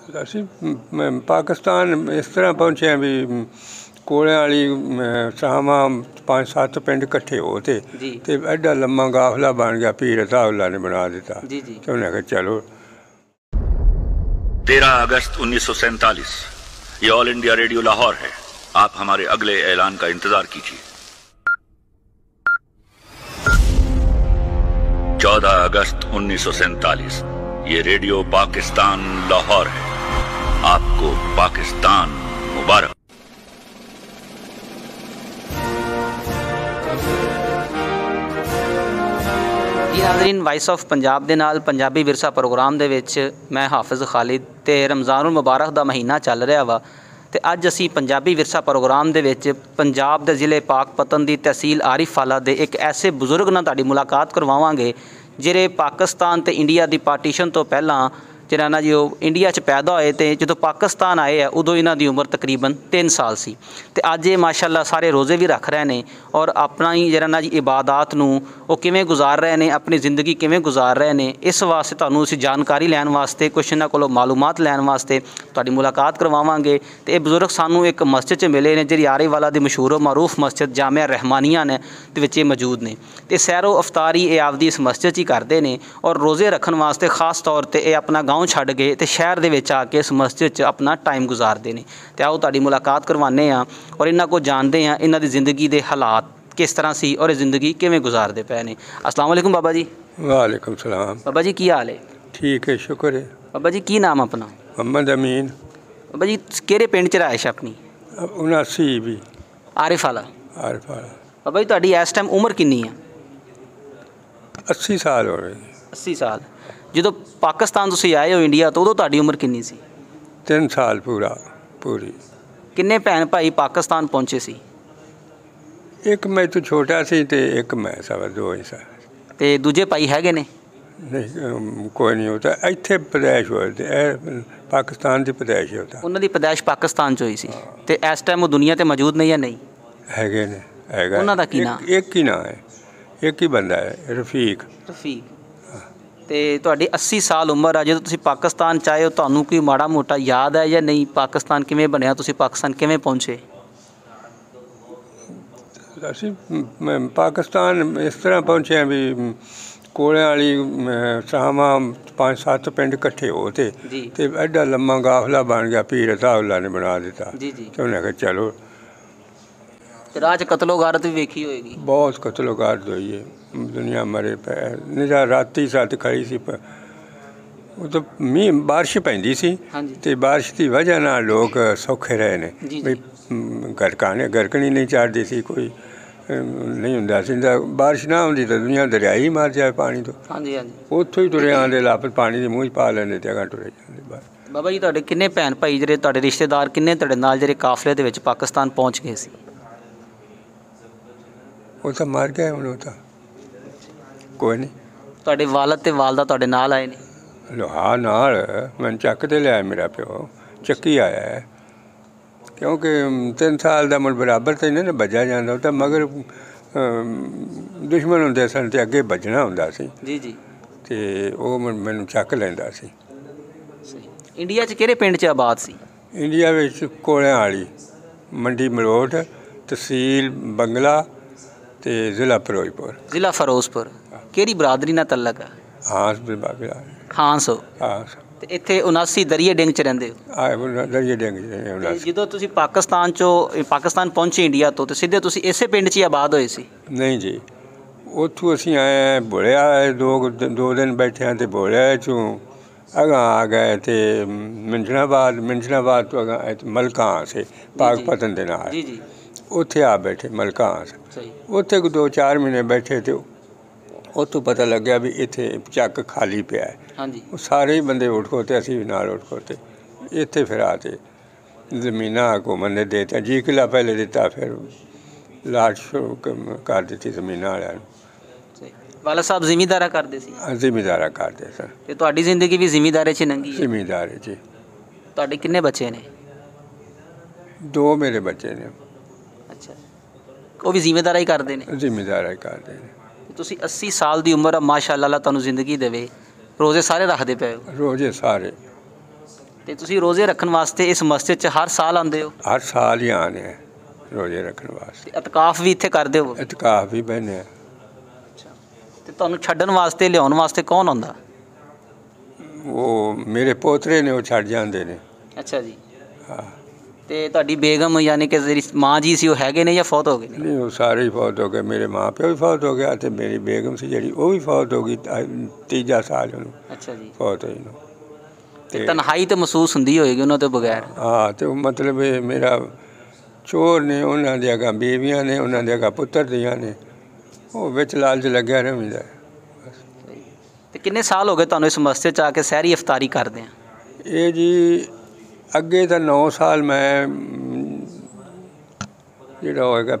ਅਸੀਂ ਪਾਕਿਸਤਾਨ ਇਸ ਤਰ੍ਹਾਂ ਪਹੁੰਚੇ ਵੀ ਕੋਲਿਆਂ ਵਾਲੀ ਸਾਵਾਂ 5-7 ਪਿੰਡ ਇਕੱਠੇ ਹੋ ਤੇ ਐਡਾ ਲੰਮਾ ਕਾਫਲਾ ਬਣ ਗਿਆ। ਪੀਰ ਸਾਹਬਲਾ ने बना दिता तो उन्हें कहा चलो। 13 अगस्त 1947 ये ऑल इंडिया रेडियो लाहौर है। आप हमारे अगले ऐलान का इंतजार कीजिए। 14 अगस्त 1947 ये रेडियो पाकिस्तान लाहौर है। आपको पाकिस्तान मुबारक। नाज़रीन, वाइस ऑफ पंजाब दे नाल पंजाबी विरसा प्रोग्राम दे विच मैं हाफिज़ खालिद ते रमज़ानुल मुबारक दा महीना चल रहा वा ते अज असी पंजाबी विरसा प्रोग्राम दे विच पंजाब दे ज़िले पाकपतन दी तहसील आरिफवाला दे एक ऐसे बुजुर्ग नाल तुहाडी मुलाकात करवावांगे जिहड़े पाकिस्तान ते इंडिया दी पार्टीशन तो पहलां जिहड़ा ना जी इंडिया च पैदा होए तो जो पाकिस्तान आए है उदों इन्हां दी उम्र तकरीबन 3 साल सी ते अज ये माशाअल्लाह सारे रोज़े भी रख रहे हैं और अपना ही जिहड़ा ना जी इबादत नूं वो किवें गुजार रहे हैं, अपनी ज़िंदगी किवें गुजार रहे हैं। इस वास्ते तुहानूं असीं जानकारी लैण वास्ते कुछ इन्हां कोलों मालूमात लैण वास्ते तुहाडी मुलाकात करवावांगे। तो ये बजुर्ग सानूं एक मस्जिद च मिले ने जिहड़ी आरिफवाला दी मशहूर मरूफ मस्जिद जामिया रहमानिया ने दे विच मौजूद ने ते सैरो अफतारी ये आपदी इस मस्जिद च ही करदे ने और रोज़े रखण वास्ते खास तौर पर ये अपना गाँव छड्ड गए तो शहर दे विच आके इस मस्जिद च अपना टाइम गुजारते हैं। तो आओ तुहाडी मुलाकात करवाने और इन्हां को जानते हैं इन्हां दी ज़िंदगी के हालात किस तरह सी और ज़िंदगी किवें गुजारते पे ने। अस्सलाम वालेकुम बाबा जी। वालेकुम सलाम। बाबा जी की हाल है? ठीक है, शुक्र है। बाबा जी की नाम अपना? मोहम्मद अमीन। बाबा जी किहड़े पिंड च रहायश अपनी? 79 भी आरिफवाला। आरिफवाला। बाबा जी तुहाडी इस टाइम उम्र कितनी है? 80 साल हो गए। 80 साल। जो पाकिस्तान तुसीं आए हो इंडिया तो उदों तुहाडी उम्र कितनी सी? 3 साल पूरी। किन्ने भैन भाई पाकिस्तान पहुँचे सी? एक मैं तो छोटा सी ते एक मैं सवा 2 ही साल। ते दूजे भाई हैगे ने? नहीं, कोई नहीं होता। इत्थे पैदाइश होए ते पाकिस्तान की पैदाइश होता। उन्हां दी पैदाइश पाकिस्तान च होई सी ते इस टाइम वो दुनिया ते मौजूद नहीं है? नहीं हैगे ने, हैगा। उन्हां दा की नाम? एक ही नाम है, एक ही बंदा है, रफीक। रफीक। तो तुहाडी 80 साल उम्र है, जो तुसीं पाकिस्तान च आए हो तुहानूं कोई माड़ा मोटा याद है या नहीं? पाकिस्तान किवें बनिया, तुसीं पाकिस्तान किवें पहुँचे? ਅਸੀਂ ਪਾਕਿਸਤਾਨ ਇਸ ਤਰ੍ਹਾਂ ਪਹੁੰਚੇ ਵੀ ਕੋਲਿਆਂ ਵਾਲੀ ਸਾਵਾਂ 5-7 ਪਿੰਡ ਇਕੱਠੇ ਹੋ ਤੇ ਐਡਾ ਲੰਮਾ ਕਾਫਲਾ ਬਣ ਗਿਆ। ਪੀਰ ਸਾਹਬਲਾ ਨੇ ਬਣਾ ਦਿੱਤਾ ਤੇ ਉਹਨੇ ਕਿਹਾ ਚਲੋ। ਰਾਹ 'ਚ ਕਤਲੋ ਗਾਰਤ ਵੀ ਵੇਖੀ ਹੋਏਗੀ? ਬਹੁਤ ਕਤਲੋ ਗਾਰਤ ਹੋਈ ਹੈ, ਦੁਨੀਆ ਮਰੇ ਪਏ। ਨਿਰਾ ਰਾਤੀ ਸੱਤ ਖੜੀ ਸੀ, ਉਹ ਤਾਂ ਮੀਂਹ ਬਾਰਿਸ਼ ਪੈਂਦੀ ਸੀ ਤੇ ਬਾਰਿਸ਼ ਦੀ ਵਜ੍ਹਾ ਨਾਲ ਲੋਕ ਸੌਖੇ ਰਹੇ ਨੇ ਵੀ ਗਰਕਣੀ ਨਹੀਂ ਚੜ੍ਹਦੀ ਸੀ, ਕੋਈ ਨਹੀਂ ਹੁੰਦਾ ਸੀ। ਬਾਰਿਸ਼ ਨਾ ਹੁੰਦੀ ਤਾਂ ਦੁਨੀਆ ਦਰਿਆ ਹੀ ਮਰ ਜਾਏ ਪਾਣੀ ਤੋਂ। ਉੱਥੋਂ ਹੀ ਤੁਰੇ ਆਉਂਦੇ ਲਾਪਤ ਪਾਣੀ ਦੇ ਮੂੰਹ 'ਚ ਪਾ ਲੈਂਦੇ ਤੇ ਅਗਾਂਹ ਤੁਰੇ ਜਾਂਦੇ ਬਸ। ਬਾਬਾ ਜੀ ਤੁਹਾਡੇ ਕਿੰਨੇ ਭੈਣ ਭਾਈ ਜਿਹੜੇ ਤੁਹਾਡੇ ਰਿਸ਼ਤੇਦਾਰ ਕਿੰਨੇ ਤੁਹਾਡੇ ਨਾਲ ਜਿਹੜੇ ਕਾਫਲੇ ਦੇ ਵਿੱਚ ਪਾਕਿਸਤਾਨ ਪਹੁੰਚ ਗਏ ਸੀ? ਉਹ ਤਾਂ ਮਰ ਗਏ ਹੁਣ, ਉਹ ਤਾਂ ਕੋਈ ਨਹੀਂ। ਤੁਹਾਡੇ ਵਾਲਦ ਤੇ ਵਾਲਦਾ ਤੁਹਾਡੇ ਨਾਲ ਆਏ ਨੇ? ਲੋਹਾ ਨਾਲ ਮੈਨੂੰ ਚੱਕ ਤੇ ਲਿਆ ਮੇਰਾ ਪਿਓ, ਚੱਕੀ ਆਇਆ ਹੈ ਕਿਉਂਕਿ 3 ਸਾਲ ਦਾ ਮੁੜ ਬਰਾਬਰ ਤਾਂ ਨਹੀਂ ਨਾ ਵੱਜਿਆ ਜਾਂਦਾ। ਉਹ ਤਾਂ ਮਗਰ ਦੁਸ਼ਮਣ ਹੁੰਦੇ ਸਨ ਤੇ ਅੱਗੇ ਵੱਜਣਾ ਹੁੰਦਾ ਸੀ ਤੇ ਉਹ ਮੈਨੂੰ ਚੱਕ ਲੈਂਦਾ ਸੀ। ਇੰਡੀਆ 'ਚ ਕਿਹੜੇ ਪਿੰਡ 'ਚ ਆਬਾਦ ਸੀ? ਇੰਡੀਆ ਵਿੱਚ ਕੋਲਿਆਂ ਵਾਲੀ, ਮੰਡੀ ਮਲੋਟ, ਤਹਿਸੀਲ ਬੰਗਲਾ ਤੇ ਜ਼ਿਲ੍ਹਾ ਫਿਰੋਜ਼ਪੁਰ। ਜ਼ਿਲ੍ਹਾ ਫਿਰੋਜ਼ਪੁਰ। ਕਿਹੜੀ ਬਰਾਦਰੀ ਨਾਲ ਤਲਕ ਹੈ? ਹਾਂਸ ਬਾਗਲਾ। ਹਾਂਸ। ਤੇ ਇੱਥੇ 79 ਦਰਿਏ ਡਿੰਗ 'ਚ ਰਹਿੰਦੇ ਹੋ? ਦਰਿਏ ਡਿੰਗ। ਜਦੋਂ ਤੁਸੀਂ ਪਾਕਿਸਤਾਨ ਪਹੁੰਚੇ ਇੰਡੀਆ ਤੋਂ ਤੇ ਸਿੱਧੇ ਤੁਸੀਂ ਇਸੇ ਪਿੰਡ 'ਚ ਹੀ ਆਬਾਦ ਹੋਏ ਸੀ? ਨਹੀਂ ਜੀ, ਉੱਥੋਂ ਅਸੀਂ ਆਏ ਭੋਲਿਆ, 2 ਦਿਨ ਬੈਠੇ ਤੇ ਭੋਲਿਆ 'ਚੋਂ ਅਗਾਂ ਆ ਗਏ ਤੇ ਮਿੰਜਣਾਬਾਦ ਤੋਂ ਅਗਾਂ ਮਲਕਾਂ ਸੇ ਪਾਕਪਤਨ ਦੇ ਨਾਲ ਉੱਥੇ ਆ ਬੈਠੇ ਮਲਕਾਂ। ਉੱਥੇ 2-4 ਮਹੀਨੇ ਬੈਠੇ ਤੇ ਉੱਥੋਂ ਪਤਾ ਲੱਗਿਆ ਵੀ ਇੱਥੇ ਚੱਕ ਖਾਲੀ ਪਿਆ ਹੈ। ਉਹ ਸਾਰੇ ਹੀ ਬੰਦੇ ਉੱਠ ਖੋਤੇ, ਅਸੀਂ ਵੀ ਨਾਲ ਉੱਠ ਖੋਤੇ। ਇੱਥੇ ਫਿਰ ਆ ਕੇ ਜ਼ਮੀਨਾਂ ਹਕੂਮਤ ਨੇ ਦੇ ਦਿੱਤੀਆਂ। 20 ਕਿੱਲਾ ਪਹਿਲੇ ਦਿੱਤਾ, ਫਿਰ ਲਾਟ ਸ਼ੁਰੂ ਕਰ ਦਿੱਤੀ ਜ਼ਮੀਨਾਂ ਵਾਲਿਆਂ ਨੂੰ। ਵਾਲਾ ਸਾਹਿਬ ਜ਼ਿਮੀਂਦਾਰਾ ਕਰਦੇ ਸੀ? ਜ਼ਿਮੀਂਦਾਰਾ ਕਰਦੇ ਸਨ। ਤੇ ਤੁਹਾਡੀ ਜ਼ਿੰਦਗੀ ਵੀ ਜ਼ਿਮੀਂਦਾਰੇ 'ਚ ਲੰਘੀ? ਜ਼ਿਮੀਂਦਾਰੇ 'ਚ। ਤੁਹਾਡੇ ਕਿੰਨੇ ਬੱਚੇ ਨੇ? 2 ਮੇਰੇ ਬੱਚੇ ਨੇ। ਅੱਛਾ, ਉਹ ਵੀ ਜ਼ਿਮੀਂਦਾਰਾ ਹੀ ਕਰਦੇ ਨੇ? ਜ਼ਿਮੀਂਦਾਰਾ ਹੀ ਕਰਦੇ ਨੇ। ਤੁਸੀਂ 80 ਸਾਲ ਦੀ ਉਮਰ ਆ, ਮਾਸ਼ਾਅੱਲਾ, ਅੱਲਾ ਤੁਹਾਨੂੰ ਜ਼ਿੰਦਗੀ ਦੇਵੇ। ਰੋਜ਼ੇ ਸਾਰੇ ਰੱਖਦੇ ਪਏ ਹੋ? ਰੋਜ਼ੇ ਸਾਰੇ ਤੇ ਤੁਸੀਂ ਰੋਜ਼ੇ ਰੱਖਣ ਵਾਸਤੇ ਇਸ ਮਸਜਿਦ 'ਚ ਹਰ ਸਾਲ ਆਉਂਦੇ ਹੋ? ਹਰ ਸਾਲ ਹੀ ਆਉਂਦੇ ਹਾਂ ਰੋਜ਼ੇ ਰੱਖਣ ਵਾਸਤੇ। ਤੇ ਇਤਕਾਫ ਵੀ ਇੱਥੇ ਕਰਦੇ ਹੋ? ਇਤਕਾਫ ਵੀ ਬਹਿੰਦੇ ਹਾਂ। ਤੇ ਤੁਹਾਨੂੰ ਛੱਡਣ ਵਾਸਤੇ ਲਿਆਉਣ ਵਾਸਤੇ ਕੌਣ ਆਉਂਦਾ? ਉਹ ਮੇਰੇ ਪੋਤਰੇ ਨੇ, ਉਹ ਛੱਡ ਜਾਂਦੇ ਨੇ। ਅੱਛਾ ਜੀ। ਹਾਂ। ਤੇ ਤੁਹਾਡੀ ਬੇਗਮ ਯਾਨੀ ਕਿ ਜਿਹੜੀ ਮਾਂ ਜੀ ਸੀ ਉਹ ਹੈਗੇ ਨੇ ਜਾਂ ਫੌਤ ਹੋ ਗਏ ਨੇ? ਨਹੀਂ, ਉਹ ਸਾਰੇ ਹੀ ਫੌਤ ਹੋ ਗਏ। ਮੇਰੇ ਮਾਂ ਪਿਓ ਵੀ ਫੌਤ ਹੋ ਗਿਆ ਤੇ ਮੇਰੀ ਬੇਗਮ ਸੀ ਜਿਹੜੀ, ਉਹ ਵੀ ਫੌਤ ਹੋ ਗਈ। ਤੀਜਾ ਸਾਲ ਉਹਨੂੰ ਅੱਛਾ ਜੀ ਫੌਤ ਹੋਈ ਨੂੰ। ਤੇ ਤਨਹਾਈ ਤਾਂ ਮਹਿਸੂਸ ਹੁੰਦੀ ਹੋਏਗੀ ਉਹਨਾਂ ਤੋਂ ਬਗੈਰ? ਹਾਂ, ਤੇ ਉਹ ਮਤਲਬ ਇਹ ਮੇਰਾ ਚੋਰ ਨੇ, ਉਹਨਾਂ ਦੀਆਂ ਅੱਗਾਂ ਬੀਵੀਆਂ ਨੇ, ਉਹਨਾਂ ਦੇ ਅੱਗਾਂ ਪੁੱਤਰ ਦੀਆਂ ਨੇ, ਉਹ ਵਿੱਚ ਲਾਲਚ ਲੱਗਿਆ ਰਹਿੰਦਾ। ਤੇ ਕਿੰਨੇ ਸਾਲ ਹੋ ਗਏ ਤੁਹਾਨੂੰ ਇਸ ਮਸਜਿਦ 'ਚ ਆ ਕੇ ਸਹਿਰੀ ਇਫਤਾਰੀ ਕਰਦੇ ਆ? ਇਹ ਜੀ ਅੱਗੇ ਤਾਂ 9 ਸਾਲ ਮੈਂ ਜਿਹੜਾ ਹੋਏਗਾ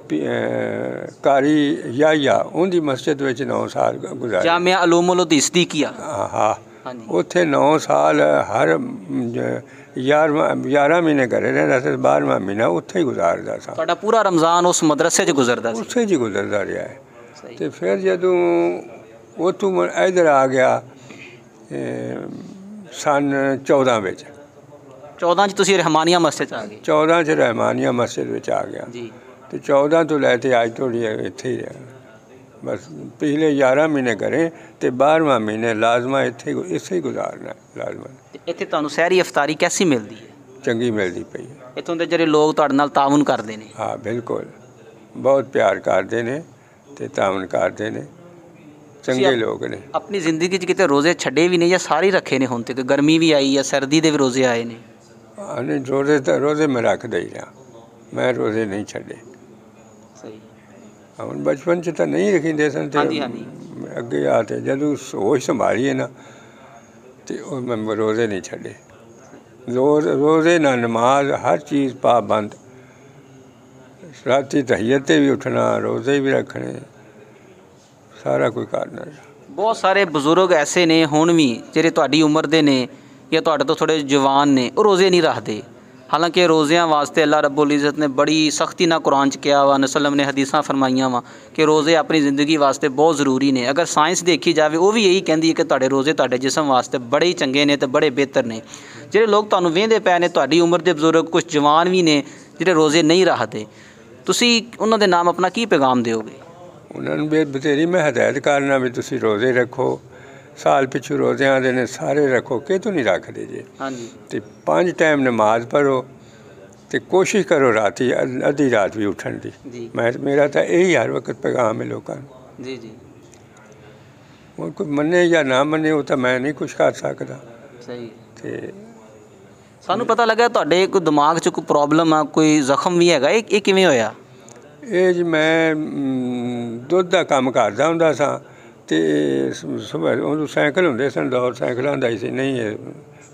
ਕਾਰੀ ਯਾਹਿਆ ਉਹਦੀ ਮਸਜਿਦ ਵਿੱਚ 9 ਸਾਲ ਗੁਜ਼ਾਰੇ। ਜਾਮਿਆ ਉਲੂਮੁਲ ਹਦੀਸ ਦੀ ਕੀਆ? ਹਾਂ, ਉੱਥੇ 9 ਸਾਲ ਹਰ 11 ਮਹੀਨੇ ਘਰੇ ਰਹਿੰਦਾ ਸੀ, 12ਵਾਂ ਮਹੀਨਾ ਉੱਥੇ ਹੀ ਗੁਜ਼ਾਰਦਾ ਸਾਂ। ਤੁਹਾਡਾ ਪੂਰਾ ਰਮਜ਼ਾਨ ਉਸ ਮਦਰਸੇ 'ਚ ਗੁਜ਼ਰਦਾ ਸੀ? ਉੱਥੇ 'ਚ ਹੀ ਗੁਜ਼ਰਦਾ ਰਿਹਾ ਹੈ। ਤੇ ਫਿਰ ਜਦੋਂ ਉੱਥੋਂ ਇੱਧਰ ਆ ਗਿਆ ਸਨ 14 ਵਿੱਚ। 14 'ਚ ਤੁਸੀਂ ਰਹਿਮਾਨੀਆ ਮਸਜਿਦ 'ਚ ਆ ਗਏ? 14 'ਚ ਰਹਿਮਾਨੀਆ ਮਸਜਿਦ ਵਿੱਚ ਆ ਗਿਆ ਜੀ। ਤੇ 14 ਤੋਂ ਲੈ ਕੇ ਅੱਜ ਤੋੜੀ ਇੱਥੇ ਹੀ ਰਿਹਾ। ਬਸ ਪਿਛਲੇ 11 ਮਹੀਨੇ ਕਰੇ ਤੇ 12ਵਾਂ ਮਹੀਨੇ ਲਾਜ਼ਮਾ ਇੱਥੇ ਹੀ ਗੁਜ਼ਾਰਨਾ ਲਾਜ਼ਮਾ। ਇੱਥੇ ਤੁਹਾਨੂੰ ਸਹਿਰੀ ਇਫਤਾਰੀ ਕੈਸੀ ਮਿਲਦੀ ਹੈ? ਚੰਗੀ ਮਿਲਦੀ ਪਈ ਹੈ। ਇੱਥੋਂ ਦੇ ਜਿਹੜੇ ਲੋਕ ਤੁਹਾਡੇ ਨਾਲ ਤਾਵਨ ਕਰਦੇ ਨੇ? ਹਾਂ, ਬਿਲਕੁਲ ਬਹੁਤ ਪਿਆਰ ਕਰਦੇ ਨੇ ਤੇ ਤਾਵਨ ਕਰਦੇ ਨੇ, ਚੰਗੇ ਲੋਕ ਨੇ। ਆਪਣੀ ਜ਼ਿੰਦਗੀ 'ਚ ਕਿਤੇ ਰੋਜ਼ੇ ਛੱਡੇ ਵੀ ਨੇ ਜਾਂ ਸਾਰੇ ਰੱਖੇ ਨੇ? ਹੁਣ ਤੱਕ ਗਰਮੀ ਵੀ ਆਈ ਜਾਂ ਸਰਦੀ ਦੇ ਵੀ ਰੋਜ਼ੇ ਆਏ ਨੇ? ਨਹੀਂ, ਰੋਜ਼ੇ ਮੈਂ ਰੱਖਦਾ ਹੀ ਰਿਹਾ, ਮੈਂ ਰੋਜ਼ੇ ਨਹੀਂ ਛੱਡੇ। ਸਹੀ। ਹੁਣ ਬਚਪਨ 'ਚ ਤਾਂ ਨਹੀਂ ਰੱਖੀਂਦੇ ਸਨ ਤੇ ਅੱਗੇ ਆ ਤੇ ਜਦੋਂ ਹੋਸ਼ ਸੰਭਾਲੀ ਹੈ ਨਾ ਤੇ ਉਹ ਮੈਂ ਰੋਜ਼ੇ ਨਹੀਂ ਛੱਡੇ। ਰੋਜ਼ੇ ਨਾਲ ਨਮਾਜ਼ ਹਰ ਚੀਜ਼ ਪਾਬੰਦ। ਰਾਤੀ ਤਹੀਅਤ 'ਤੇ ਵੀ ਉੱਠਣਾ, ਰੋਜ਼ੇ ਵੀ ਰੱਖਣੇ, ਸਾਰਾ ਕੁਝ ਕਰਨਾ। ਬਹੁਤ ਸਾਰੇ ਬਜ਼ੁਰਗ ਐਸੇ ਨੇ ਹੁਣ ਵੀ ਜਿਹੜੇ ਤੁਹਾਡੀ ਉਮਰ ਦੇ ਨੇ ਜਾਂ ਤੁਹਾਡੇ ਤੋਂ ਥੋੜ੍ਹੇ ਜਵਾਨ ਨੇ, ਉਹ ਰੋਜ਼ੇ ਨਹੀਂ ਰੱਖਦੇ। ਹਾਲਾਂਕਿ ਰੋਜ਼ਿਆਂ ਵਾਸਤੇ ਅੱਲਾਹ ਰੱਬੁਲ ਇੱਜ਼ਤ ਨੇ ਬੜੀ ਸਖਤੀ ਨਾਲ ਕੁਰਾਨ 'ਚ ਕਿਹਾ ਵਾ, ਨਸਲਮ ਨੇ ਹਦੀਸਾਂ ਫਰਮਾਈਆਂ ਵਾ ਕਿ ਰੋਜ਼ੇ ਆਪਣੀ ਜ਼ਿੰਦਗੀ ਵਾਸਤੇ ਬਹੁਤ ਜ਼ਰੂਰੀ ਨੇ। ਅਗਰ ਸਾਇੰਸ ਦੇਖੀ ਜਾਵੇ ਉਹ ਵੀ ਇਹੀ ਕਹਿੰਦੀ ਹੈ ਕਿ ਤੁਹਾਡੇ ਰੋਜ਼ੇ ਤੁਹਾਡੇ ਜਿਸਮ ਵਾਸਤੇ ਬੜੇ ਹੀ ਚੰਗੇ ਨੇ ਤੇ ਬੜੇ ਬਿਹਤਰ ਨੇ। ਜਿਹੜੇ ਲੋਕ ਤੁਹਾਨੂੰ ਵੇਂਦੇ ਪਏ ਨੇ ਤੁਹਾਡੀ ਉਮਰ ਦੇ ਬਜ਼ੁਰਗ, ਕੁਝ ਜਵਾਨ ਵੀ ਨੇ ਜਿਹੜੇ ਰੋਜ਼ੇ ਨਹੀਂ ਰੱਖਦੇ, ਤੁਸੀਂ ਉਹਨਾਂ ਦੇ ਨਾਮ ਆਪਣਾ ਕੀ ਪੈਗਾਮ ਦਿਓਗੇ? ਉਹਨਾਂ ਨੂੰ ਬਥੇਰੀ ਮੈਂ ਹਦਾਇਤ ਕਰਨਾ ਵੀ ਤੁਸੀਂ ਰੋਜ਼ੇ ਰੱਖੋ, ਸਾਲ ਪਿੱਛੋਂ ਰੋਜ਼ੇ ਆਉਂਦੇ ਨੇ ਸਾਰੇ ਰੱਖੋ, ਕਿ ਤੂੰ ਨਹੀਂ ਰੱਖਦੇ ਜੇ। ਹਾਂਜੀ। ਤੇ 5 ਟਾਈਮ ਨਮਾਜ਼ ਪੜ੍ਹੋ ਤੇ ਕੋਸ਼ਿਸ਼ ਕਰੋ ਰਾਤੀ ਅੱਧੀ ਰਾਤ ਵੀ ਉੱਠਣ ਦੀ। ਮੇਰਾ ਤਾਂ ਇਹੀ ਹਰ ਵਕਤ ਪੈਗਾਮ ਹੈ ਲੋਕਾਂ ਨੂੰ। ਜੀ ਜੀ। ਹੁਣ ਕੋਈ ਮੰਨੇ ਜਾਂ ਨਾ ਮੰਨੇ ਉਹ ਤਾਂ ਮੈਂ ਨਹੀਂ ਕੁਛ ਕਰ ਸਕਦਾ। ਸਹੀ। ਤੇ ਸਾਨੂੰ ਪਤਾ ਲੱਗਾ ਤੁਹਾਡੇ ਕੋਈ ਦਿਮਾਗ 'ਚ ਕੋਈ ਪ੍ਰੋਬਲਮ ਆ, ਕੋਈ ਜ਼ਖਮ ਵੀ ਹੈਗਾ, ਇਹ ਕਿਵੇਂ ਹੋਇਆ? ਇਹ ਜੀ ਮੈਂ ਦੁੱਧ ਦਾ ਕੰਮ ਕਰਦਾ ਹੁੰਦਾ ਸਾਂ ਤੇ ਉਦੋਂ ਸਾਈਕਲ ਹੁੰਦੇ ਸਨ, ਦੌਰ ਸਾਈਕਲਾਂ ਦਾ ਹੀ ਸੀ, ਨਹੀਂ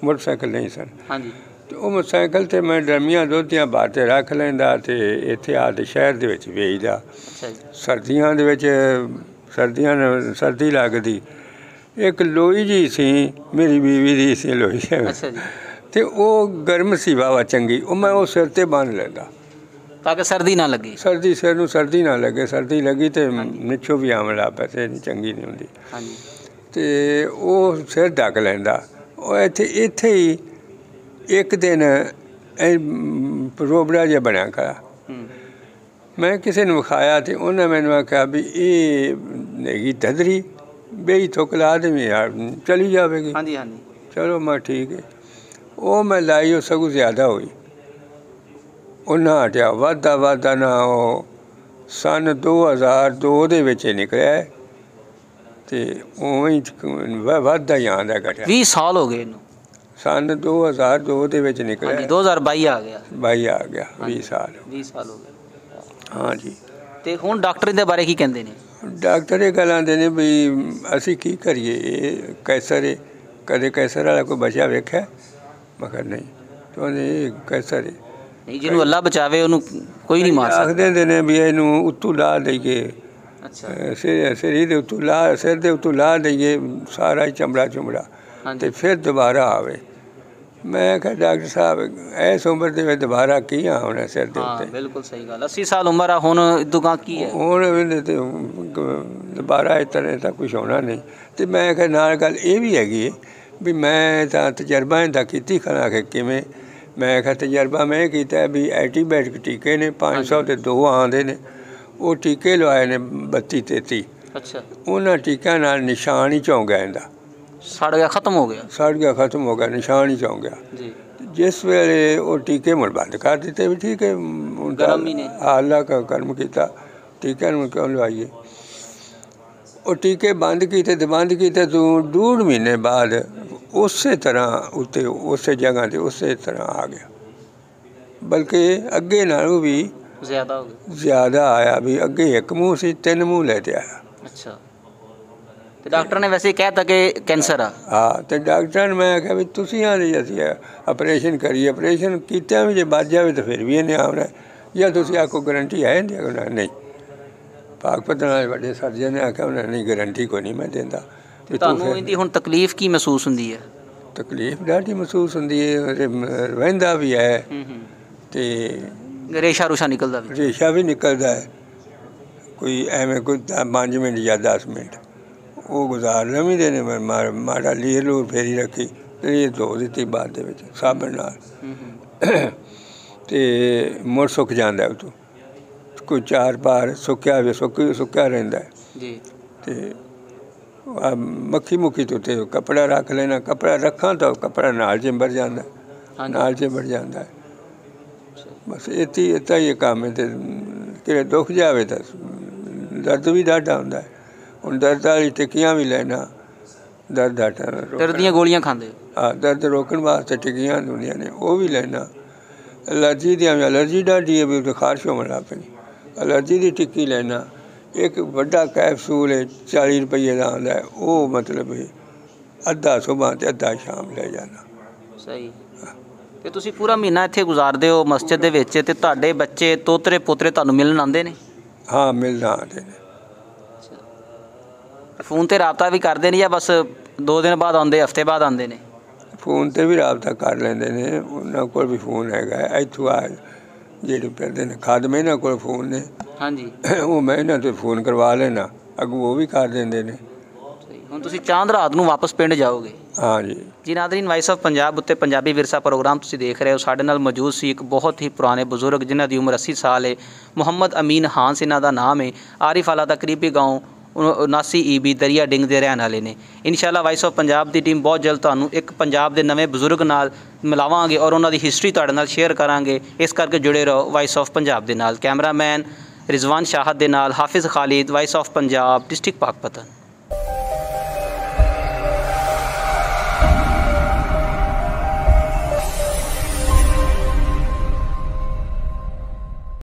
ਮੋਟਰਸਾਈਕਲ ਨਹੀਂ ਸਨ। ਹਾਂਜੀ। ਤੇ ਉਹ ਮੋਟਰਸਾਈਕਲ 'ਤੇ ਮੈਂ ਡਰਮੀਆਂ ਦੁੱਧ ਦੀਆਂ ਬਾਰ 'ਤੇ ਰੱਖ ਲੈਂਦਾ ਤੇ ਇੱਥੇ ਆ ਕੇ ਸ਼ਹਿਰ ਦੇ ਵਿੱਚ ਵੇਚਦਾ। ਅੱਛਾ ਜੀ। ਸਰਦੀਆਂ ਦੇ ਵਿੱਚ ਸਰਦੀ ਲੱਗਦੀ, ਇੱਕ ਲੋਈ ਜੀ ਸੀ ਮੇਰੀ ਬੀਵੀ ਦੀ ਸੀ ਲੋਈ। ਅੱਛਾ ਜੀ। ਤੇ ਉਹ ਗਰਮ ਸੀ ਵਾਹਵਾ ਚੰਗੀ, ਉਹ ਮੈਂ ਉਹ ਸਿਰ 'ਤੇ ਬੰਨ੍ਹ ਲੈਂਦਾ ਤਾਂ ਕਿ ਸਰਦੀ ਨਾ ਲੱਗੇ। ਸਿਰ ਨੂੰ ਸਰਦੀ ਨਾ ਲੱਗੇ, ਸਰਦੀ ਲੱਗੀ ਤੇ ਨਿੱਛੋ ਵੀ ਆਉਣ ਲੱਗ ਪਏ ਤੇ ਚੰਗੀ ਨਹੀਂ ਹੁੰਦੀ। ਹਾਂਜੀ। ਤੇ ਉਹ ਸਿਰ ਢੱਕ ਲੈਂਦਾ। ਉਹ ਇੱਥੇ ਹੀ ਇੱਕ ਦਿਨ ਰੋਬੜਾ ਜਿਹਾ ਬਣਿਆ ਖੜਾ। ਮੈਂ ਕਿਸੇ ਨੂੰ ਵਿਖਾਇਆ ਤੇ ਉਹਨੇ ਮੈਨੂੰ ਆਖਿਆ ਵੀ ਇਹ ਹੈਗੀ ਧਦਰੀ, ਬਈ ਥੁੱਕ ਲਾ ਦੇਵੀਂ ਯਾਰ, ਚਲੀ ਜਾਵੇਗੀ। ਹਾਂਜੀ ਹਾਂਜੀ। ਚਲੋ ਮੈਂ ਠੀਕ ਹੈ। ਉਹ ਮੈਂ ਲਾਈ, ਉਹ ਸਗੋਂ ਜ਼ਿਆਦਾ ਹੋਈ, ਉਹਨਾਂ ਹਟਿਆ, ਵੱਧਦਾ ਨਾ ਉਹ ਸਨ 2002 ਦੇ ਵਿੱਚ ਨਿਕਲਿਆ ਤੇ ਉਵੇਂ ਵੱਧਦਾ ਹੀ ਆਉਂਦਾ ਘਟਿਆ। 20 ਸਾਲ ਹੋ ਗਏ ਇਹਨੂੰ। ਸਨ 2002 ਦੇ ਵਿੱਚ ਨਿਕਲਿਆ। 2022 ਆ ਗਿਆ। 22 ਆ ਗਿਆ, 20 ਸਾਲ। 20 ਸਾਲ ਹੋ ਗਏ। ਹਾਂਜੀ। ਤੇ ਹੁਣ ਡਾਕਟਰ ਦੇ ਬਾਰੇ ਕੀ ਕਹਿੰਦੇ ਨੇ? ਡਾਕਟਰ ਇਹ ਗੱਲ ਆਉਂਦੇ ਨੇ ਵੀ ਅਸੀਂ ਕੀ ਕਰੀਏ, ਇਹ ਕੈਂਸਰ ਹੈ, ਕਦੇ ਕੈਂਸਰ ਵਾਲਾ ਕੋਈ ਬਚਿਆ ਵੇਖਿਆ? ਮੈਂ ਕਿਹਾ ਨਹੀਂ। ਤੇ ਇਹ ਕੈਂਸਰ ਹੈ, ਨਹੀਂ ਜਿਹਨੂੰ ਅੱਲਾ ਬਚਾਵੇ ਉਹਨੂੰ ਕੋਈ ਨਹੀਂ ਮਾਰ ਸਕਦਾ। ਆਖਦੇ ਨੇ ਵੀ ਇਹਨੂੰ ਉੱਤੋਂ ਲਾ ਦੇਈਏ। ਅੱਛਾ। ਸਿਰ ਦੇ ਉੱਤੋਂ ਲਾ, ਸਿਰ ਦੇ ਉੱਤੋਂ ਲਾ ਦੇਈਏ ਸਾਰਾ ਹੀ ਚਮੜਾ ਤੇ ਫਿਰ ਦੁਬਾਰਾ ਆਵੇ। ਮੈਂ ਕਿਹਾ ਡਾਕਟਰ ਸਾਹਿਬ ਇਸ ਉਮਰ ਦੇ ਵਿੱਚ ਦੁਬਾਰਾ ਕੀ ਆਉਣਾ ਸਿਰ ਦੇ ਉੱਤੇ? ਬਿਲਕੁਲ ਸਹੀ ਗੱਲ। 80 ਸਾਲ ਉਮਰ ਆ ਹੁਣ, ਇਦੋਂ ਕੀ ਹੈ ਹੁਣ ਦੁਬਾਰਾ ਇਸ ਤਰ੍ਹਾਂ ਤਾਂ ਕੁਛ ਹੋਣਾ ਨਹੀਂ। ਤੇ ਮੈਂ ਕਿਹਾ ਨਾਲ ਗੱਲ ਇਹ ਵੀ ਹੈਗੀ ਹੈ ਵੀ ਮੈਂ ਤਾਂ ਤਜਰਬਾ ਇਹਦਾ ਕੀਤੀ ਖੜਾ ਕਿ ਕਿਵੇਂ। ਮੈਂ ਕਿਹਾ ਤਜਰਬਾ ਮੈਂ ਇਹ ਕੀਤਾ ਵੀ ਐਂਟੀਬਾਇਓਟਿਕ ਟੀਕੇ ਨੇ 500 ਦੇ 2 ਆਉਂਦੇ ਨੇ, ਉਹ ਟੀਕੇ ਲਵਾਏ ਨੇ 32 33। ਅੱਛਾ, ਉਹਨਾਂ ਟੀਕਿਆਂ ਨਾਲ ਨਿਸ਼ਾਨ ਹੀ ਚੌਂ ਗਿਆ ਇਹਦਾ, ਸੜ ਗਿਆ, ਖਤਮ ਹੋ ਗਿਆ। ਸੜ ਗਿਆ, ਖਤਮ ਹੋ ਗਿਆ, ਨਿਸ਼ਾਨ ਹੀ ਚੌਂ ਗਿਆ ਜੀ। ਜਿਸ ਵੇਲੇ ਉਹ ਟੀਕੇ ਮੁੜ ਬੰਦ ਕਰ ਦਿੱਤੇ ਵੀ ਠੀਕ ਹੈ ਗਰਮ ਹੀ ਨੇ। ਅੱਲਾ ਦਾ ਕਰਮ ਕੀਤਾ, ਟੀਕਿਆਂ ਨੂੰ ਕਿਉਂ ਲਵਾਈਏ। ਉਹ ਟੀਕੇ ਬੰਦ ਕੀਤੇ ਤੇ ਬੰਦ ਕੀਤੇ ਤੋਂ 2 ਮਹੀਨੇ ਬਾਅਦ ਉਸੇ ਤਰ੍ਹਾਂ ਉੱਤੇ ਉਸੇ ਜਗ੍ਹਾ 'ਤੇ ਉਸੇ ਤਰ੍ਹਾਂ ਆ ਗਿਆ, ਬਲਕਿ ਅੱਗੇ ਨਾਲੋਂ ਵੀ ਜ਼ਿਆਦਾ ਹੋ ਗਿਆ, ਜ਼ਿਆਦਾ ਆਇਆ। ਵੀ ਅੱਗੇ 1 ਮੂੰਹ ਸੀ, 3 ਮੂੰਹ ਲੈ ਕੇ ਆਇਆ। ਅੱਛਾ, ਤੇ ਡਾਕਟਰ ਨੇ ਵੈਸੇ ਕਹਿ ਤਾ ਕਿ ਕੈਂਸਰ ਆ। ਹਾਂ, ਤੇ ਡਾਕਟਰ ਨੇ ਮੈਂ ਕਿਹਾ ਵੀ ਤੁਸੀਂ ਆਲੇ ਅਸੀਂ ਆਪਰੇਸ਼ਨ ਕਰੀਏ, ਆਪਰੇਸ਼ਨ ਕੀਤਿਆਂ ਵੀ ਜੇ ਬਚ ਜਾਵੇ ਤਾਂ ਫਿਰ ਵੀ ਇਹਨੇ ਆਉਣਾ, ਜਾਂ ਤੁਸੀਂ ਆਖੋ ਗਰੰਟੀ ਹੈ ਨਹੀਂ। ਪਾਕਪਤ ਵਾਲੇ ਵੱਡੇ ਸਰਜਨ ਨੇ ਆਖਿਆ ਉਹਨਾਂ ਨਹੀਂ ਗਰੰਟੀ ਕੋਈ ਨਹੀਂ ਮੈਂ ਦਿੰਦਾ। ਵੀ ਤੁਹਾਨੂੰ ਇਹਦੀ ਹੁਣ ਤਕਲੀਫ ਕੀ ਮਹਿਸੂਸ ਹੁੰਦੀ ਹੈ? ਤਕਲੀਫ ਡਾਢੀ ਮਹਿਸੂਸ ਹੁੰਦੀ ਹੈ, ਰਹਿੰਦਾ ਵੀ ਹੈ ਤੇ ਰੇਸ਼ਾ ਰੂਸ਼ਾ ਨਿਕਲਦਾ ਵੀ, ਰੇਸ਼ਾ ਵੀ ਨਿਕਲਦਾ ਹੈ। ਕੋਈ ਐਵੇਂ ਕੋਈ 5 ਮਿੰਟ ਜਾਂ 10 ਮਿੰਟ ਉਹ ਗੁਜ਼ਾਰ ਲਵੀਂਦੇ ਨੇ। ਮਾੜਾ ਲੀਰ ਲੂਰ ਫੇਰੀ ਰੱਖੀ ਤੇ ਇਹ ਧੋ ਦਿੱਤੀ ਬਾਅਦ ਦੇ ਵਿੱਚ ਸਾਬਣ ਨਾਲ, ਤੇ ਮੁੜ ਸੁੱਕ ਜਾਂਦਾ ਉਤੋਂ। ਕੋਈ 4 ਪਾਰ ਸੁੱਕਿਆ ਵੀ ਸੁੱਕਿਆ ਰਹਿੰਦਾ ਜੀ। ਤੇ ਮੱਖੀ ਮੁੱਖੀ ਤੋਂ ਤੇ ਕੱਪੜਾ ਰੱਖ ਲੈਣਾ, ਕੱਪੜਾ ਰੱਖਾਂ ਤਾਂ ਕੱਪੜਾ ਨਾਲ ਚਿੰਬੜ ਜਾਂਦਾ, ਨਾਲ ਚਿੰਬੜ ਜਾਂਦਾ। ਬਸ ਇੱਦਾਂ ਹੀ ਕੰਮ ਹੈ। ਤੇ ਕਿਤੇ ਦੁੱਖ ਜਾਵੇ ਤਾਂ ਦਰਦ ਵੀ ਡਾਢਾ ਹੁੰਦਾ। ਹੁਣ ਦਰਦ ਵਾਲੀ ਟਿੱਕੀਆਂ ਵੀ ਲੈਣਾ, ਦਰਦ ਦੀਆਂ ਗੋਲੀਆਂ ਖਾਂਦੇ? ਹਾਂ, ਦਰਦ ਰੋਕਣ ਵਾਸਤੇ ਟਿੱਕੀਆਂ ਹੁੰਦੀਆਂ ਨੇ, ਉਹ ਵੀ ਲੈਣਾ। ਐਲਰਜੀ ਦੀਆਂ ਵੀ ਐਲਰਜੀ ਡਾਢੀ ਹੈ ਵੀ ਉਹ ਖਾਰਸ਼ ਹੋਣ ਲੱਗ ਪੈਣੀ, ਐਲਰਜੀ ਦੀ ਟਿੱਕੀ ਲੈਣਾ। ਇੱਕ ਵੱਡਾ ਕੈਪਸੂਲ ਹੈ 40 ਰੁਪਏ ਦਾ ਆਉਂਦਾ, ਉਹ ਮਤਲਬ ਅੱਧਾ ਸੁਬਾਹ ਅਤੇ ਅੱਧਾ ਸ਼ਾਮ ਲੈ ਜਾਣਾ। ਸਹੀ। ਤੇ ਤੁਸੀਂ ਪੂਰਾ ਮਹੀਨਾ ਇੱਥੇ ਗੁਜ਼ਾਰਦੇ ਹੋ ਮਸਜਿਦ ਦੇ ਵਿੱਚ, ਤੇ ਤੁਹਾਡੇ ਬੱਚੇ ਤੋਤਰੇ ਪੋਤਰੇ ਤੁਹਾਨੂੰ ਮਿਲਣ ਆਉਂਦੇ ਨੇ? ਹਾਂ, ਮਿਲਣ ਆਉਂਦੇ ਨੇ। ਫੋਨ 'ਤੇ ਰਾਬਤਾ ਵੀ ਕਰਦੇ ਨੇ ਜਾਂ ਬਸ 2 ਦਿਨ ਬਾਅਦ ਆਉਂਦੇ, ਹਫ਼ਤੇ ਬਾਅਦ ਆਉਂਦੇ ਨੇ? ਫੋਨ 'ਤੇ ਵੀ ਰਾਬਤਾ ਕਰ ਲੈਂਦੇ ਨੇ, ਉਹਨਾਂ ਕੋਲ ਵੀ ਫੋਨ ਹੈਗਾ। ਇੱਥੋਂ ਆ ਜਿਹੜੇ ਫਿਰਦੇ ਨੇ ਖਾਦਮੇ, ਇਹਨਾਂ ਕੋਲ ਫੋਨ ਨੇ। ਹਾਂਜੀ, ਉਹ ਮੈਂ ਇਹਨਾਂ 'ਤੇ ਫੋਨ ਕਰਵਾ ਲੈਣਾ, ਅੱਗੋਂ ਉਹ ਵੀ ਕਰ ਦਿੰਦੇ ਨੇ। ਹੁਣ ਤੁਸੀਂ ਚਾਂਦ ਰਾਤ ਨੂੰ ਵਾਪਸ ਪਿੰਡ ਜਾਓਗੇ? ਹਾਂਜੀ ਜੀ। ਨਾਜ਼ਰੀਨ, ਵਾਇਸ ਆਫ ਪੰਜਾਬ ਉੱਤੇ ਪੰਜਾਬੀ ਵਿਰਸਾ ਪ੍ਰੋਗਰਾਮ ਤੁਸੀਂ ਦੇਖ ਰਹੇ ਹੋ। ਸਾਡੇ ਨਾਲ ਮੌਜੂਦ ਸੀ ਇੱਕ ਬਹੁਤ ਹੀ ਪੁਰਾਣੇ ਬਜ਼ੁਰਗ ਜਿਨ੍ਹਾਂ ਦੀ ਉਮਰ 80 ਸਾਲ ਹੈ। ਮੁਹੰਮਦ ਅਮੀਨ ਹਾਂਸ ਇਹਨਾਂ ਦਾ ਨਾਮ ਹੈ। ਆਰਿਫ ਆਲਾ ਦਾ ਕਰੀਬੀ ਗਾਉਂ 79 EB ਦਰਿਆ ਡਿੰਗ ਦੇ ਰਹਿਣ ਵਾਲੇ ਨੇ। ਇਨਸ਼ਾਅੱਲਾ vice of Punjab the team ਬਹੁਤ ਜਲਦ ਤੁਹਾਨੂੰ ਇੱਕ ਪੰਜਾਬ ਦੇ ਨਵੇਂ ਬਜ਼ੁਰਗ ਨਾਲ ਮਿਲਾਵਾਂਗੇ ਔਰ ਉਹਨਾਂ ਦੀ ਹਿਸਟਰੀ ਤੁਹਾਡੇ ਨਾਲ ਸ਼ੇਅਰ ਕਰਾਂਗੇ। ਇਸ ਕਰਕੇ ਜੁੜੇ ਰਹੋ ਵਾਇਸ ਆਫ ਪੰਜਾਬ ਦੇ ਨਾਲ। ਕੈਮਰਾਮੈਨ ਰਿਜ਼ਵਾਨ ਸ਼ਾਹਦ ਦੇ ਨਾਲ Hafiz Khalid, voice of Punjab, district ਪਾਕਪਤਨ।